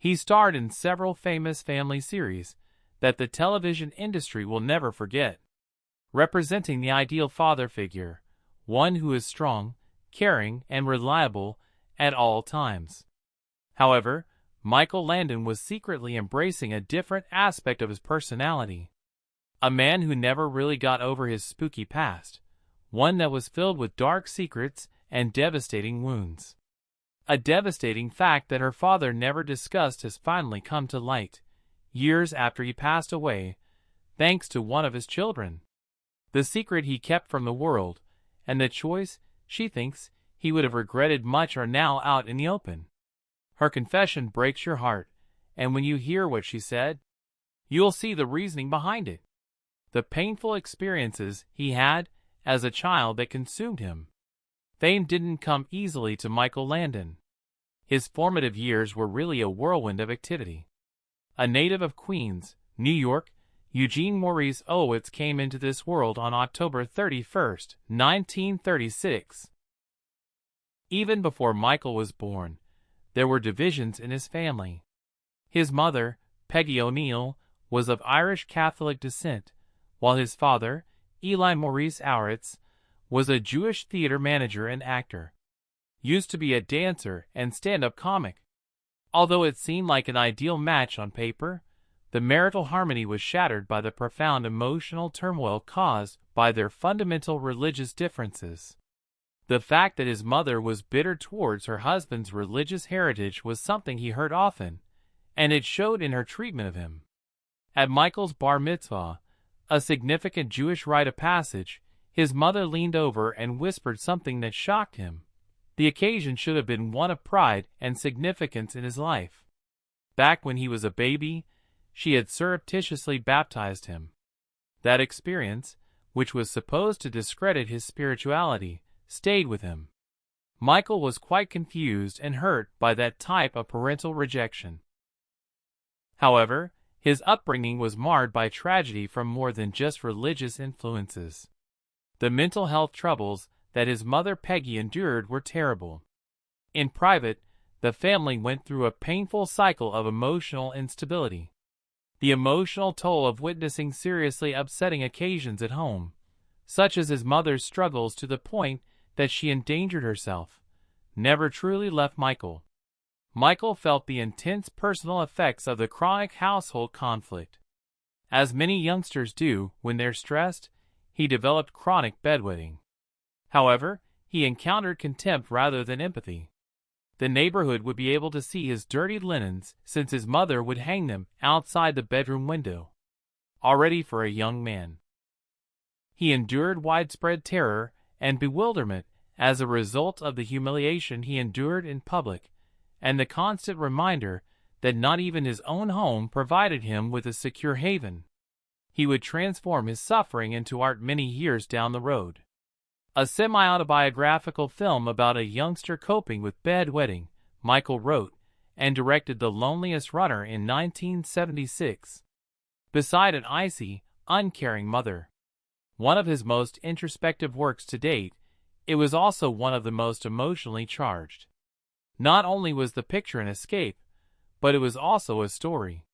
He starred in several famous family series that the television industry will never forget, representing the ideal father figure, one who is strong, caring, and reliable at all times. However, Michael Landon was secretly embracing a different aspect of his personality. A man who never really got over his spooky past, one that was filled with dark secrets and devastating wounds. A devastating fact that her father never discussed has finally come to light, years after he passed away, thanks to one of his children. The secret he kept from the world, and the choice she thinks he would have regretted much, are now out in the open. Her confession breaks your heart, and when you hear what she said, you'll see the reasoning behind it. The painful experiences he had as a child that consumed him. Fame didn't come easily to Michael Landon. His formative years were really a whirlwind of activity. A native of Queens, New York, Eugene Maurice Owens came into this world on October 31, 1936. Even before Michael was born, there were divisions in his family. His mother, Peggy O'Neill, was of Irish Catholic descent, while his father, Eli Maurice Owens, was a Jewish theater manager and actor. Used to be a dancer and stand-up comic. Although it seemed like an ideal match on paper, the marital harmony was shattered by the profound emotional turmoil caused by their fundamental religious differences. The fact that his mother was bitter towards her husband's religious heritage was something he heard often, and it showed in her treatment of him. At Michael's bar mitzvah, a significant Jewish rite of passage, his mother leaned over and whispered something that shocked him. The occasion should have been one of pride and significance in his life. Back when he was a baby, she had surreptitiously baptized him. That experience, which was supposed to discredit his spirituality, stayed with him. Michael was quite confused and hurt by that type of parental rejection. However, his upbringing was marred by tragedy from more than just religious influences. The mental health troubles that his mother Peggy endured were terrible. In private, the family went through a painful cycle of emotional instability. The emotional toll of witnessing seriously upsetting occasions at home, such as his mother's struggles to the point that she endangered herself, never truly left Michael. Michael felt the intense personal effects of the chronic household conflict. As many youngsters do when they're stressed, he developed chronic bedwetting. However, he encountered contempt rather than empathy. The neighborhood would be able to see his dirty linens since his mother would hang them outside the bedroom window. Already for a young man, he endured widespread terror and bewilderment as a result of the humiliation he endured in public, and the constant reminder that not even his own home provided him with a secure haven. He would transform his suffering into art many years down the road. A semi-autobiographical film about a youngster coping with bedwetting, Michael wrote and directed The Loneliest Runner in 1976. Beside an icy, uncaring mother, one of his most introspective works to date, it was also one of the most emotionally charged. Not only was the picture an escape, but it was also a story.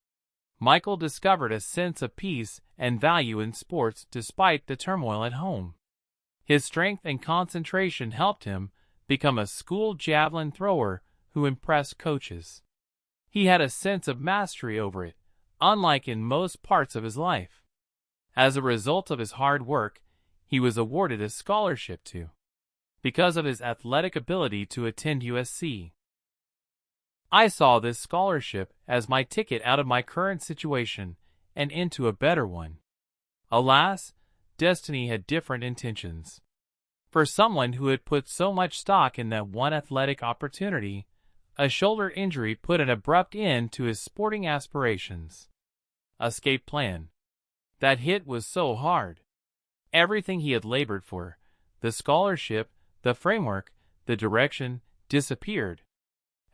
Michael discovered a sense of peace and value in sports despite the turmoil at home. His strength and concentration helped him become a school javelin thrower who impressed coaches. He had a sense of mastery over it, unlike in most parts of his life. As a result of his hard work, he was awarded a scholarship because of his athletic ability to attend USC. I saw this scholarship as my ticket out of my current situation and into a better one. Alas, destiny had different intentions. For someone who had put so much stock in that one athletic opportunity, a shoulder injury put an abrupt end to his sporting aspirations. Escape plan. That hit was so hard. Everything he had labored for, the scholarship, the framework, the direction, disappeared.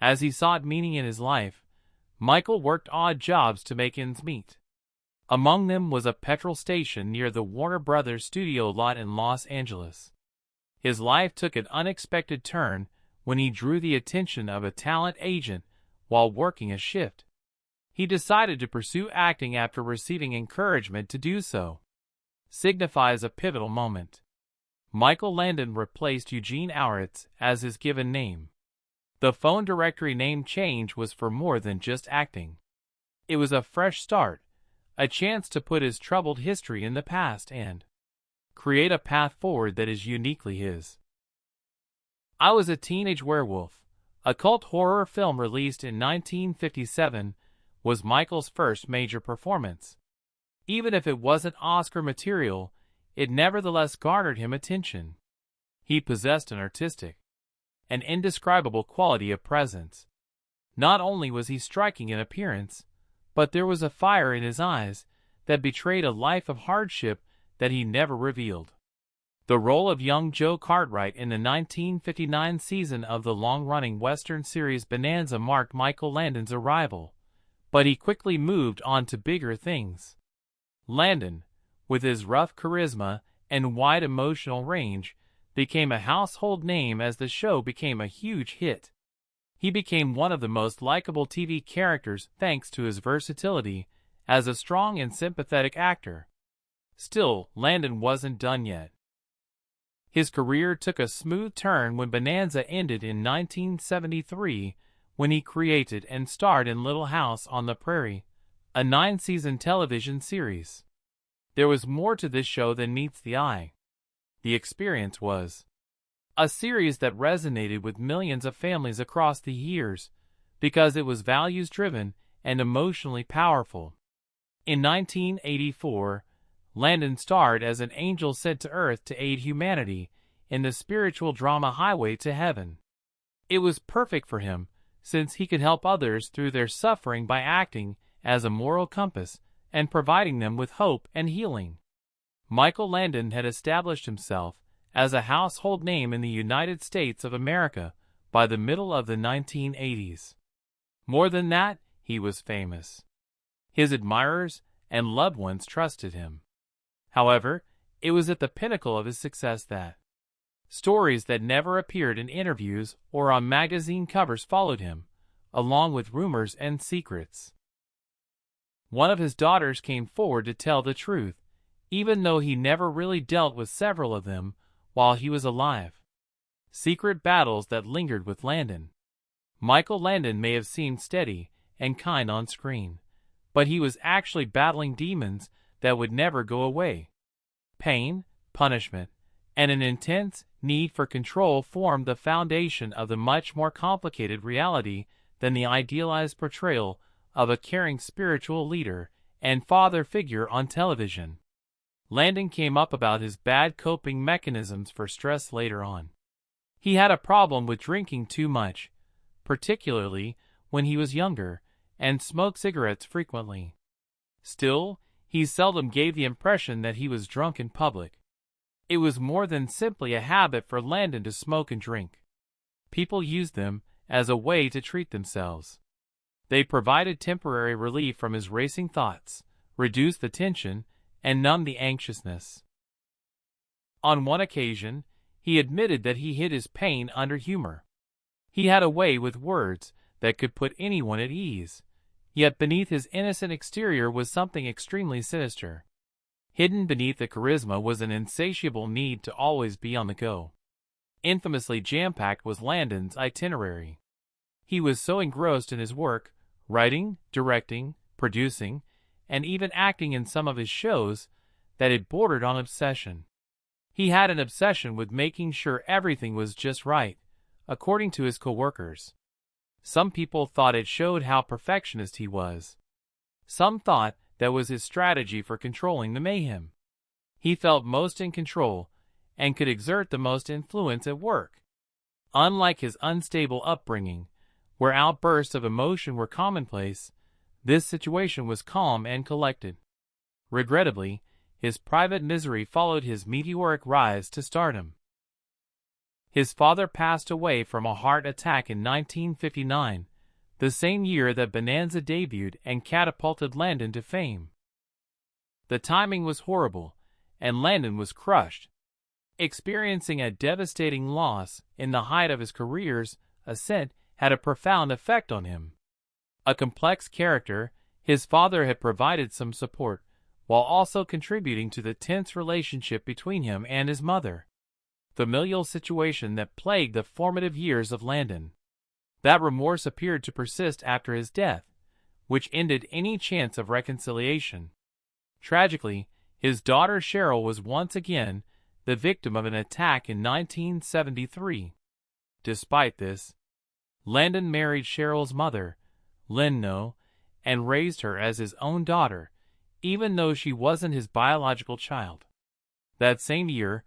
As he sought meaning in his life, Michael worked odd jobs to make ends meet. Among them was a petrol station near the Warner Brothers studio lot in Los Angeles. His life took an unexpected turn when he drew the attention of a talent agent while working a shift. He decided to pursue acting after receiving encouragement to do so. Signifies a pivotal moment. Michael Landon replaced Eugene Auritz as his given name. The phone directory name change was for more than just acting. It was a fresh start, a chance to put his troubled history in the past and create a path forward that is uniquely his. I Was a Teenage Werewolf, a cult horror film released in 1957, was Michael's first major performance. Even if it wasn't Oscar material, it nevertheless garnered him attention. He possessed an artistic, an indescribable quality of presence. Not only was he striking in appearance, but there was a fire in his eyes that betrayed a life of hardship that he never revealed. The role of young Joe Cartwright in the 1959 season of the long-running Western series Bonanza marked Michael Landon's arrival, but he quickly moved on to bigger things. Landon, with his rough charisma and wide emotional range, became a household name as the show became a huge hit. He became one of the most likable TV characters thanks to his versatility as a strong and sympathetic actor. Still, Landon wasn't done yet. His career took a smooth turn when Bonanza ended in 1973, when he created and starred in Little House on the Prairie, a 9-season television series. There was more to this show than meets the eye. The Experience was a series that resonated with millions of families across the years because it was values-driven and emotionally powerful. In 1984, Landon starred as an angel sent to Earth to aid humanity in the spiritual drama Highway to Heaven. It was perfect for him, since he could help others through their suffering by acting as a moral compass and providing them with hope and healing. Michael Landon had established himself as a household name in the United States of America by the middle of the 1980s. More than that, he was famous. His admirers and loved ones trusted him. However, it was at the pinnacle of his success that stories that never appeared in interviews or on magazine covers followed him, along with rumors and secrets. One of his daughters came forward to tell the truth, even though he never really dealt with several of them while he was alive. Secret battles that lingered with Landon. Michael Landon may have seemed steady and kind on screen, but he was actually battling demons that would never go away. Pain, punishment, and an intense need for control formed the foundation of the much more complicated reality than the idealized portrayal of a caring spiritual leader and father figure on television. Landon came up about his bad coping mechanisms for stress later on. He had a problem with drinking too much, particularly when he was younger, and smoked cigarettes frequently. Still, he seldom gave the impression that he was drunk in public. It was more than simply a habit for Landon to smoke and drink. People used them as a way to treat themselves. They provided temporary relief from his racing thoughts, reduced the tension, and numbed the anxiousness. On one occasion, he admitted that he hid his pain under humor. He had a way with words that could put anyone at ease, yet beneath his innocent exterior was something extremely sinister. Hidden beneath the charisma was an insatiable need to always be on the go. Infamously jam-packed was Landon's itinerary. He was so engrossed in his work, writing, directing, producing, and even acting in some of his shows, that it bordered on obsession. He had an obsession with making sure everything was just right, according to his coworkers. Some people thought it showed how perfectionist he was. Some thought that was his strategy for controlling the mayhem. He felt most in control and could exert the most influence at work. Unlike his unstable upbringing, where outbursts of emotion were commonplace, this situation was calm and collected. Regrettably, his private misery followed his meteoric rise to stardom. His father passed away from a heart attack in 1959, the same year that Bonanza debuted and catapulted Landon to fame. The timing was horrible, and Landon was crushed. Experiencing a devastating loss in the height of his career's ascent had a profound effect on him. A complex character, His father had provided some support, while also contributing to the tense relationship between him and his mother. Familial situation that plagued the formative years of Landon. That remorse appeared to persist after his death, which ended any chance of reconciliation. Tragically, his daughter Cheryl was once again the victim of an attack in 1973. Despite this, Landon married Cheryl's mother, Lynn, and raised her as his own daughter, even though she wasn't his biological child. That same year,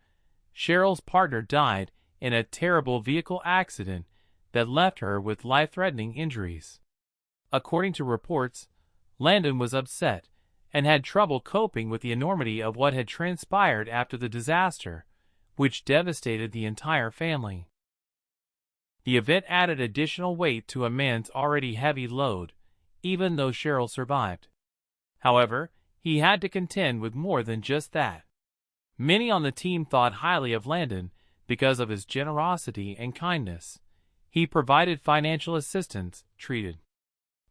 Cheryl's partner died in a terrible vehicle accident that left her with life-threatening injuries. According to reports, Landon was upset and had trouble coping with the enormity of what had transpired after the disaster, which devastated the entire family. The event added additional weight to a man's already heavy load, even though Cheryl survived. However, he had to contend with more than just that. Many on the team thought highly of Landon because of his generosity and kindness. He provided financial assistance,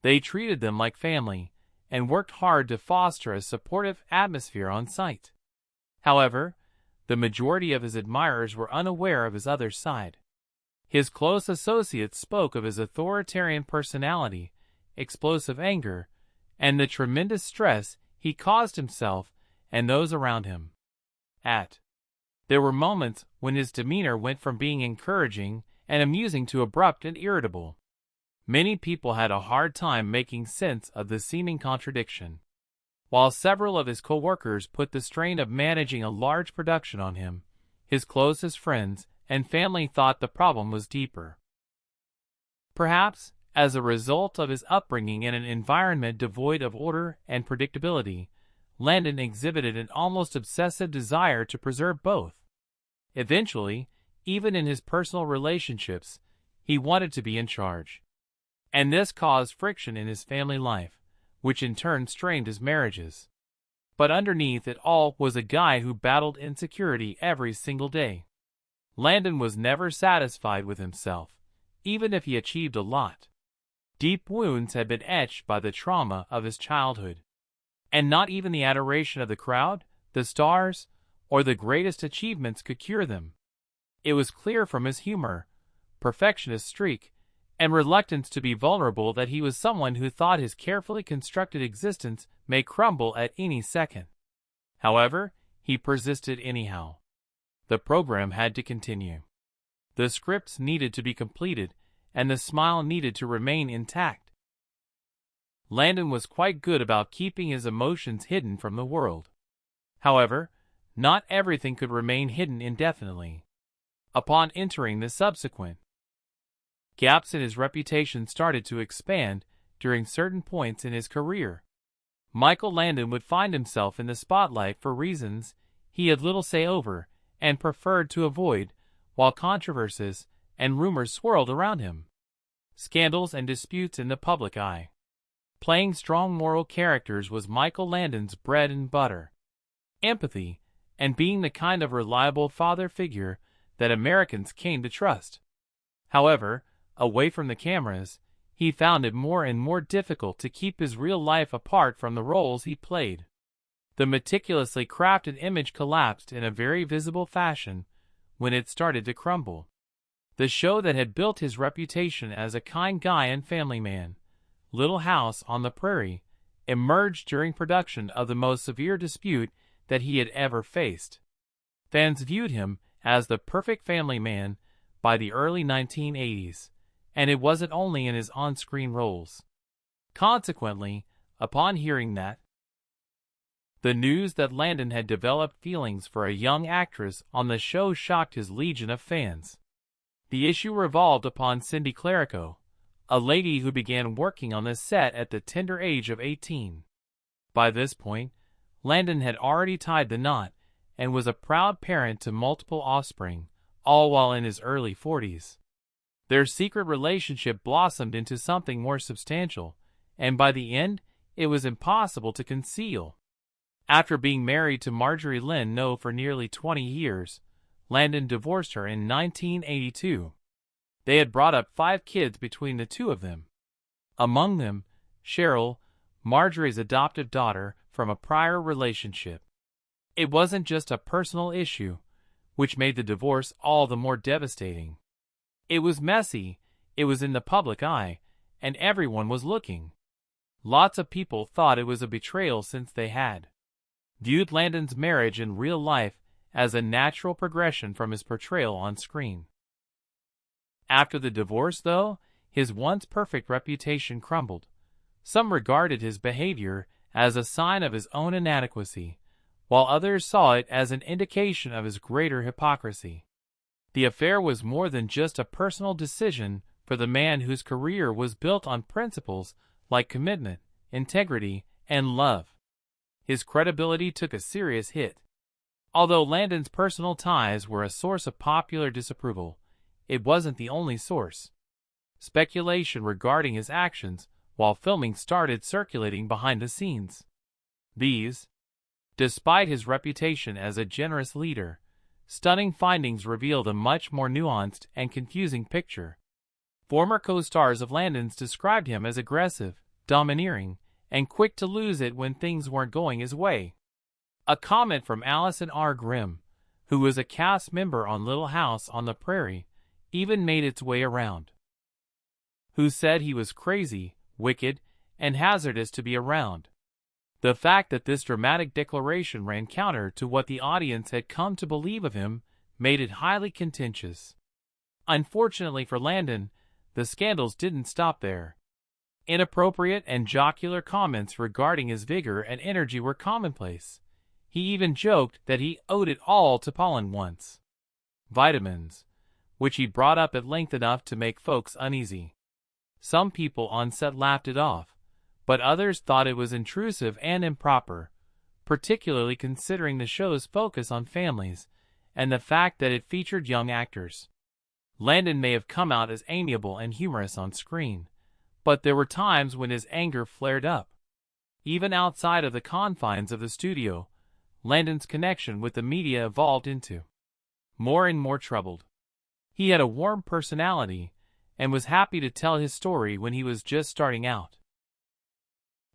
They treated them like family, and worked hard to foster a supportive atmosphere on site. However, the majority of his admirers were unaware of his other side. His close associates spoke of his authoritarian personality, explosive anger, and the tremendous stress he caused himself and those around him. There were moments when his demeanor went from being encouraging and amusing to abrupt and irritable. Many people had a hard time making sense of the seeming contradiction. While several of his co-workers put the strain of managing a large production on him, his closest friends and family thought the problem was deeper. Perhaps, as a result of his upbringing in an environment devoid of order and predictability, Landon exhibited an almost obsessive desire to preserve both. Eventually, even in his personal relationships, he wanted to be in charge. And this caused friction in his family life, which in turn strained his marriages. But underneath it all was a guy who battled insecurity every single day. Landon was never satisfied with himself, even if he achieved a lot. Deep wounds had been etched by the trauma of his childhood. And not even the adoration of the crowd, the stars, or the greatest achievements could cure them. It was clear from his humor, perfectionist streak, and reluctance to be vulnerable that he was someone who thought his carefully constructed existence may crumble at any second. However, he persisted anyhow. The program had to continue. The scripts needed to be completed, and the smile needed to remain intact. Landon was quite good about keeping his emotions hidden from the world. However, not everything could remain hidden indefinitely. Upon entering the subsequent, gaps in his reputation started to expand during certain points in his career. Michael Landon would find himself in the spotlight for reasons he had little say over and preferred to avoid, while controversies and rumors swirled around him. Scandals and disputes in the public eye. Playing strong moral characters was Michael Landon's bread and butter. Empathy, and being the kind of reliable father figure that Americans came to trust. However, away from the cameras, he found it more and more difficult to keep his real life apart from the roles he played. The meticulously crafted image collapsed in a very visible fashion when it started to crumble. The show that had built his reputation as a kind guy and family man, Little House on the Prairie, emerged during production of the most severe dispute that he had ever faced. Fans viewed him as the perfect family man by the early 1980s, and it wasn't only in his on-screen roles. Consequently, upon hearing that, the news that Landon had developed feelings for a young actress on the show shocked his legion of fans. The issue revolved upon Cindy Clerico, a lady who began working on the set at the tender age of 18. By this point, Landon had already tied the knot and was a proud parent to multiple offspring, all while in his early 40s. Their secret relationship blossomed into something more substantial, and by the end, it was impossible to conceal. After being married to Marjorie Lynn for nearly 20 years, Landon divorced her in 1982. They had brought up 5 kids between the two of them. Among them, Cheryl, Marjorie's adoptive daughter from a prior relationship. It wasn't just a personal issue, which made the divorce all the more devastating. It was messy, it was in the public eye, and everyone was looking. Lots of people thought it was a betrayal since they had viewed Landon's marriage in real life as a natural progression from his portrayal on screen. After the divorce, though, his once perfect reputation crumbled. Some regarded his behavior as a sign of his own inadequacy, while others saw it as an indication of his greater hypocrisy. The affair was more than just a personal decision for the man whose career was built on principles like commitment, integrity, and love. His credibility took a serious hit. Although Landon's personal ties were a source of popular disapproval, it wasn't the only source. Speculation regarding his actions while filming started circulating behind the scenes. These, despite his reputation as a generous leader, stunning findings revealed a much more nuanced and confusing picture. Former co-stars of Landon's described him as aggressive, domineering, and quick to lose it when things weren't going his way. A comment from Allison R. Grimm, who was a cast member on Little House on the Prairie, even made its way around. Who said he was crazy, wicked, and hazardous to be around. The fact that this dramatic declaration ran counter to what the audience had come to believe of him made it highly contentious. Unfortunately for Landon, the scandals didn't stop there. Inappropriate and jocular comments regarding his vigor and energy were commonplace. He even joked that he owed it all to pollen once. Vitamins, which he brought up at length enough to make folks uneasy. Some people on set laughed it off, but others thought it was intrusive and improper, particularly considering the show's focus on families and the fact that it featured young actors. Landon may have come out as amiable and humorous on screen, but there were times when his anger flared up. Even outside of the confines of the studio, Landon's connection with the media evolved into more and more troubled. He had a warm personality and was happy to tell his story when he was just starting out.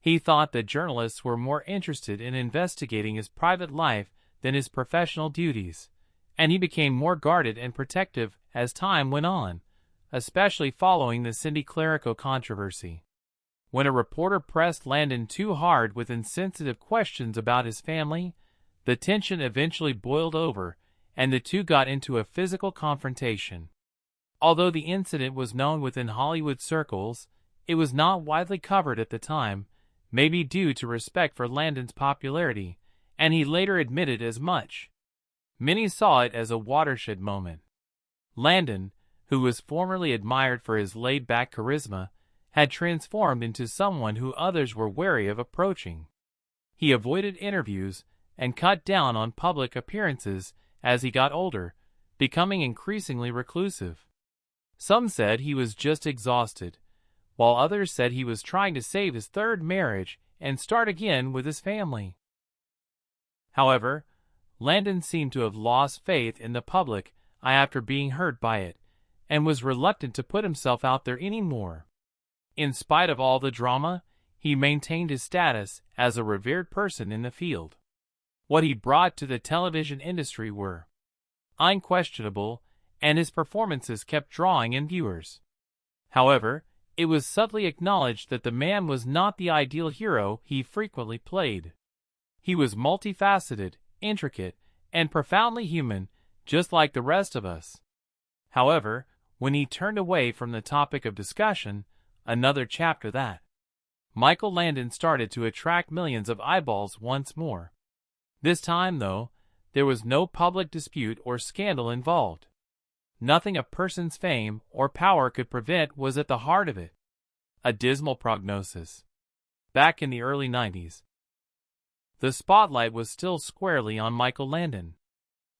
He thought that journalists were more interested in investigating his private life than his professional duties, and he became more guarded and protective as time went on, especially following the Cindy Clerico controversy. When a reporter pressed Landon too hard with insensitive questions about his family, the tension eventually boiled over, and the two got into a physical confrontation. Although the incident was known within Hollywood circles, it was not widely covered at the time, maybe due to respect for Landon's popularity, and he later admitted as much. Many saw it as a watershed moment. Landon, who was formerly admired for his laid-back charisma, had transformed into someone who others were wary of approaching. He avoided interviews and cut down on public appearances as he got older, becoming increasingly reclusive. Some said he was just exhausted, while others said he was trying to save his third marriage and start again with his family. However, Landon seemed to have lost faith in the public eye after being hurt by it, and was reluctant to put himself out there anymore. In spite of all the drama, he maintained his status as a revered person in the field. What he brought to the television industry were unquestionable, and his performances kept drawing in viewers. However, it was subtly acknowledged that the man was not the ideal hero he frequently played. He was multifaceted, intricate, and profoundly human, just like the rest of us. However, when he turned away from the topic of discussion, another chapter that Michael Landon started to attract millions of eyeballs once more. This time, though, there was no public dispute or scandal involved. Nothing a person's fame or power could prevent was at the heart of it. A dismal prognosis. Back in the early 90s, the spotlight was still squarely on Michael Landon.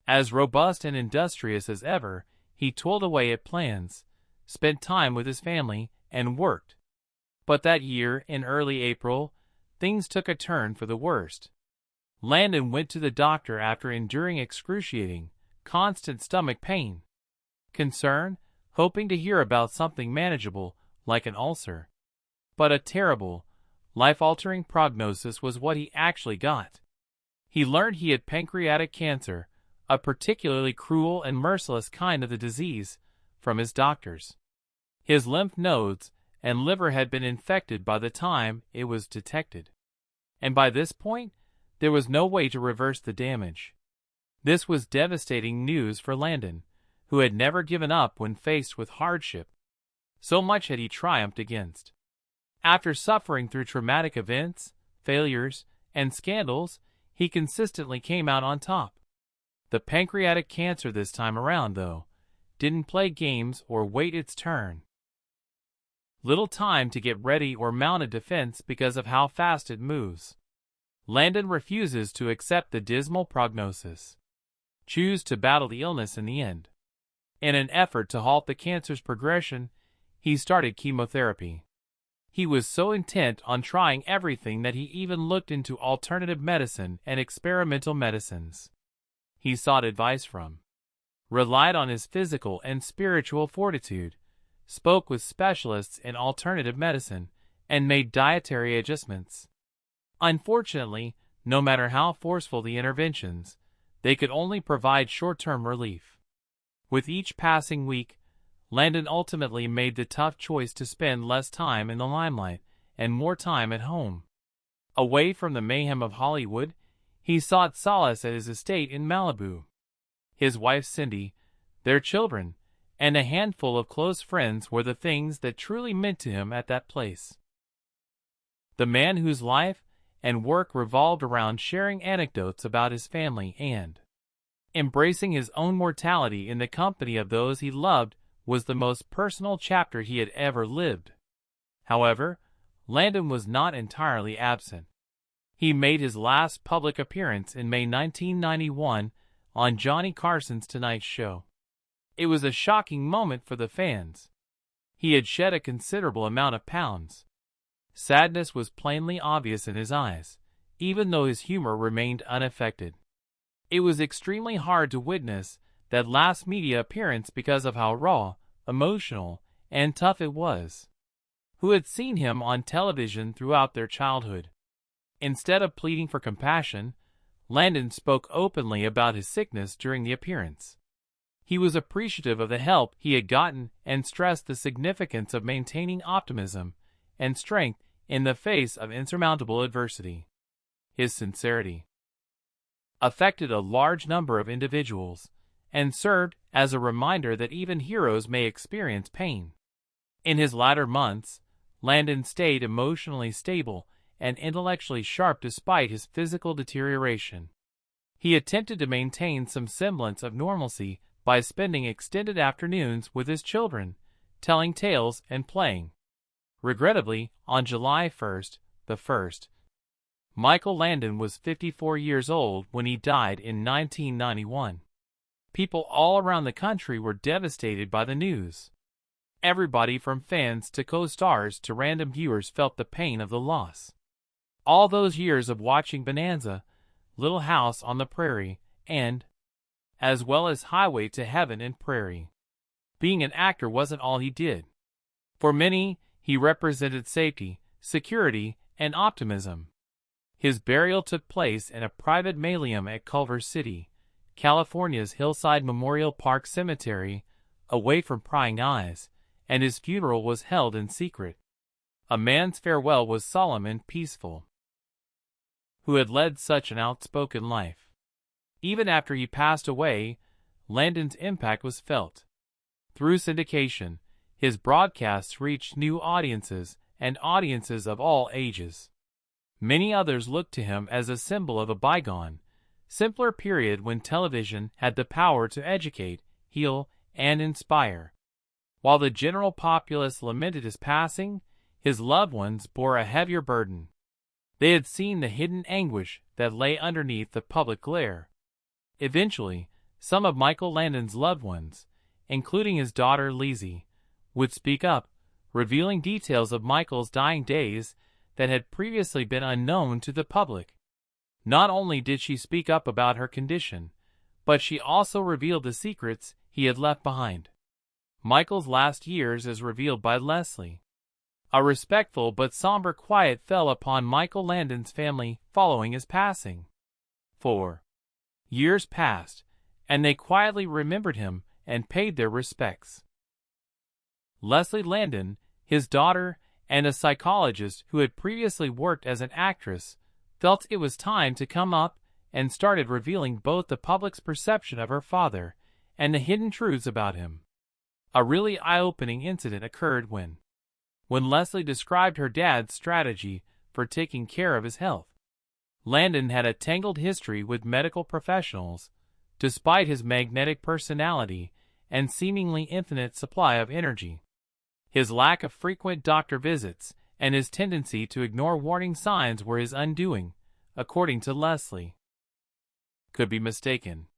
As robust and industrious as ever, he toiled away at plans, spent time with his family, and worked. But that year, in early April, things took a turn for the worst. Landon went to the doctor after enduring excruciating, constant stomach pain. Concern, hoping to hear about something manageable, like an ulcer. But a terrible, life-altering prognosis was what he actually got. He learned he had pancreatic cancer, a particularly cruel and merciless kind of the disease, from his doctors. His lymph nodes and liver had been infected by the time it was detected. And by this point, there was no way to reverse the damage. This was devastating news for Landon, who had never given up when faced with hardship. So much had he triumphed against. After suffering through traumatic events, failures, and scandals, he consistently came out on top. The pancreatic cancer this time around, though, didn't play games or wait its turn. Little time to get ready or mount a defense because of how fast it moves. Landon refuses to accept the dismal prognosis. Choose to battle the illness in the end. In an effort to halt the cancer's progression, he started chemotherapy. He was so intent on trying everything that he even looked into alternative medicine and experimental medicines. He sought advice from, relied on his physical and spiritual fortitude, spoke with specialists in alternative medicine, and made dietary adjustments. Unfortunately, no matter how forceful the interventions, they could only provide short-term relief. With each passing week, Landon ultimately made the tough choice to spend less time in the limelight and more time at home. Away from the mayhem of Hollywood, he sought solace at his estate in Malibu. His wife Cindy, their children, and a handful of close friends were the things that truly meant to him at that place. The man whose life and work revolved around sharing anecdotes about his family and embracing his own mortality in the company of those he loved was the most personal chapter he had ever lived. However, Landon was not entirely absent. He made his last public appearance in May 1991 on Johnny Carson's Tonight Show. It was a shocking moment for the fans. He had shed a considerable amount of pounds. Sadness was plainly obvious in his eyes, even though his humor remained unaffected. It was extremely hard to witness that last media appearance because of how raw, emotional, and tough it was. Who had seen him on television throughout their childhood? Instead of pleading for compassion, Landon spoke openly about his sickness during the appearance. He was appreciative of the help he had gotten and stressed the significance of maintaining optimism and strength in the face of insurmountable adversity. His sincerity affected a large number of individuals and served as a reminder that even heroes may experience pain. In his latter months, Landon stayed emotionally stable and intellectually sharp despite his physical deterioration. He attempted to maintain some semblance of normalcy by spending extended afternoons with his children, telling tales and playing. Regrettably, on July 1st, Michael Landon was 54 years old when he died in 1991. People all around the country were devastated by the news. Everybody from fans to co-stars to random viewers felt the pain of the loss. All those years of watching Bonanza, Little House on the Prairie, and, as well as Highway to Heaven and Prairie. Being an actor wasn't all he did. For many, he represented safety, security, and optimism. His burial took place in a private mausoleum at Culver City, California's Hillside Memorial Park Cemetery, away from prying eyes, and his funeral was held in secret. A man's farewell was solemn and peaceful, who had led such an outspoken life. Even after he passed away, Landon's impact was felt. Through syndication, his broadcasts reached new audiences and audiences of all ages. Many others looked to him as a symbol of a bygone, simpler period when television had the power to educate, heal, and inspire. While the general populace lamented his passing, his loved ones bore a heavier burden. They had seen the hidden anguish that lay underneath the public glare. Eventually, some of Michael Landon's loved ones, including his daughter Lizzie, would speak up, revealing details of Michael's dying days that had previously been unknown to the public. Not only did she speak up about her condition, but she also revealed the secrets he had left behind. Michael's last years as revealed by Leslie. A respectful but somber quiet fell upon Michael Landon's family following his passing. 4 years passed, and they quietly remembered him and paid their respects. Leslie Landon, his daughter, and a psychologist who had previously worked as an actress, felt it was time to come up and started revealing both the public's perception of her father and the hidden truths about him. A really eye-opening incident occurred when Leslie described her dad's strategy for taking care of his health. Landon had a tangled history with medical professionals, despite his magnetic personality and seemingly infinite supply of energy. His lack of frequent doctor visits and his tendency to ignore warning signs were his undoing, according to Leslie. Could be mistaken.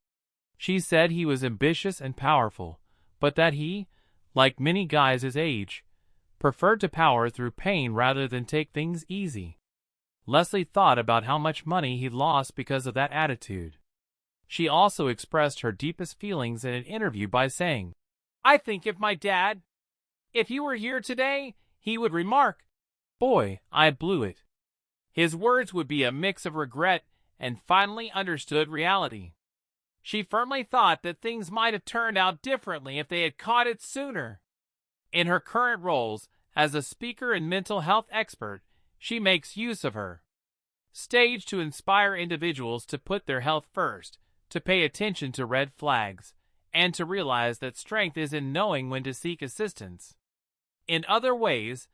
She said he was ambitious and powerful, but that he, like many guys his age, preferred to power through pain rather than take things easy. Leslie thought about how much money he lost because of that attitude. She also expressed her deepest feelings in an interview by saying, "I think if he were here today, he would remark, 'Boy, I blew it.' His words would be a mix of regret and finally understood reality." She firmly thought that things might have turned out differently if they had caught it sooner. In her current roles as a speaker and mental health expert, she makes use of her stage to inspire individuals to put their health first, to pay attention to red flags, and to realize that strength is in knowing when to seek assistance. In other ways,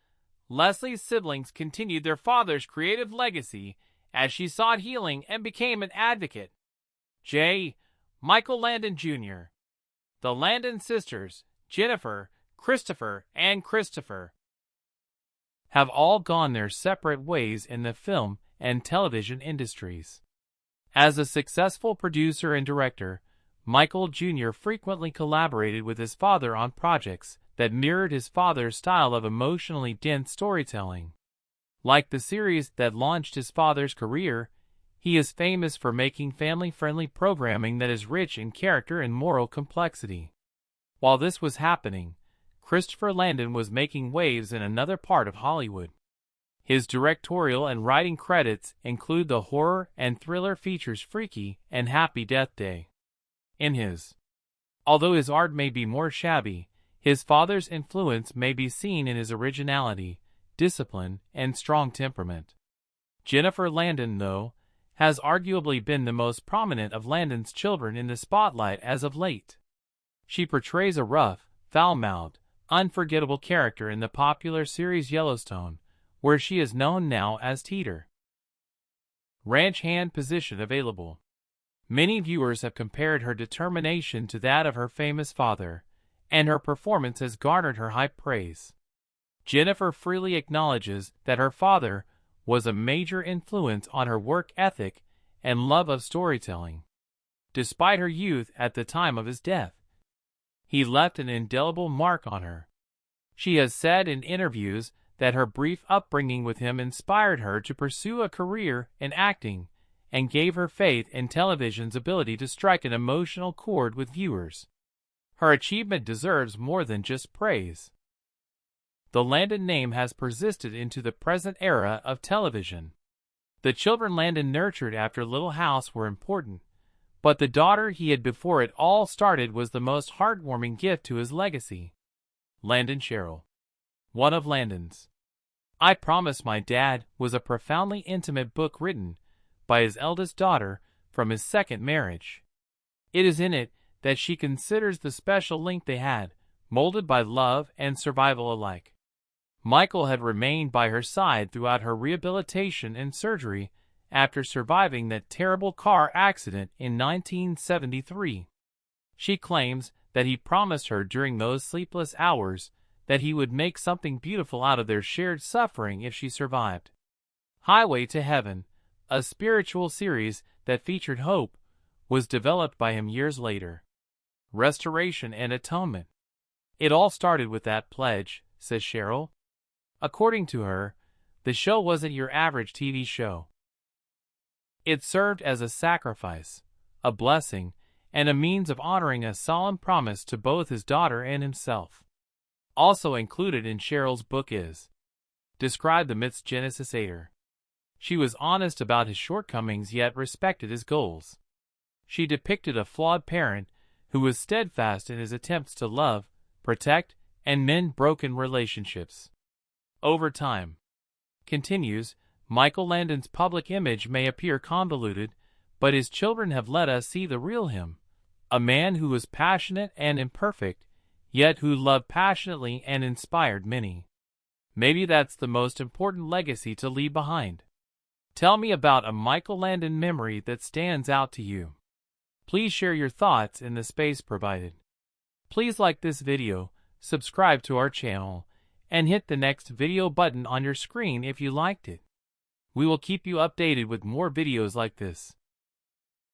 Leslie's siblings continued their father's creative legacy as she sought healing and became an advocate. Michael Landon Jr. The Landon sisters, Jennifer, Christopher, and Christopher, have all gone their separate ways in the film and television industries. As a successful producer and director, Michael Jr. frequently collaborated with his father on projects that mirrored his father's style of emotionally dense storytelling. Like the series that launched his father's career, he is famous for making family-friendly programming that is rich in character and moral complexity. While this was happening, Christopher Landon was making waves in another part of Hollywood. His directorial and writing credits include the horror and thriller features Freaky and Happy Death Day. Although his art may be more shabby, his father's influence may be seen in his originality, discipline, and strong temperament. Jennifer Landon, though, has arguably been the most prominent of Landon's children in the spotlight as of late. She portrays a rough, foul-mouthed, unforgettable character in the popular series Yellowstone, where she is known now as Teeter. Ranch hand position available. Many viewers have compared her determination to that of her famous father, and her performance has garnered her high praise. Jennifer freely acknowledges that her father was a major influence on her work ethic and love of storytelling. Despite her youth at the time of his death, he left an indelible mark on her. She has said in interviews that her brief upbringing with him inspired her to pursue a career in acting and gave her faith in television's ability to strike an emotional chord with viewers. Her achievement deserves more than just praise. The Landon name has persisted into the present era of television. The children Landon nurtured after Little House were important, but the daughter he had before it all started was the most heartwarming gift to his legacy. Landon Cheryl. One of Landon's I Promise My Dad was a profoundly intimate book written by his eldest daughter from his second marriage. It is in it that she considers the special link they had, molded by love and survival alike. Michael had remained by her side throughout her rehabilitation and surgery after surviving that terrible car accident in 1973. She claims that he promised her during those sleepless hours that he would make something beautiful out of their shared suffering if she survived. Highway to Heaven, a spiritual series that featured hope, was developed by him years later. Restoration and atonement. It all started with that pledge, says Cheryl. According to her, the show wasn't your average TV show. It served as a sacrifice, a blessing, and a means of honoring a solemn promise to both his daughter and himself. Also included in Cheryl's book is described the myth's Genesis 8er. She was honest about his shortcomings yet respected his goals. She depicted a flawed parent who was steadfast in his attempts to love, protect, and mend broken relationships. Over time. Continues, Michael Landon's public image may appear convoluted, but his children have let us see the real him. A man who was passionate and imperfect, yet who loved passionately and inspired many. Maybe that's the most important legacy to leave behind. Tell me about a Michael Landon memory that stands out to you. Please share your thoughts in the space provided. Please like this video, subscribe to our channel, and hit the next video button on your screen if you liked it. We will keep you updated with more videos like this.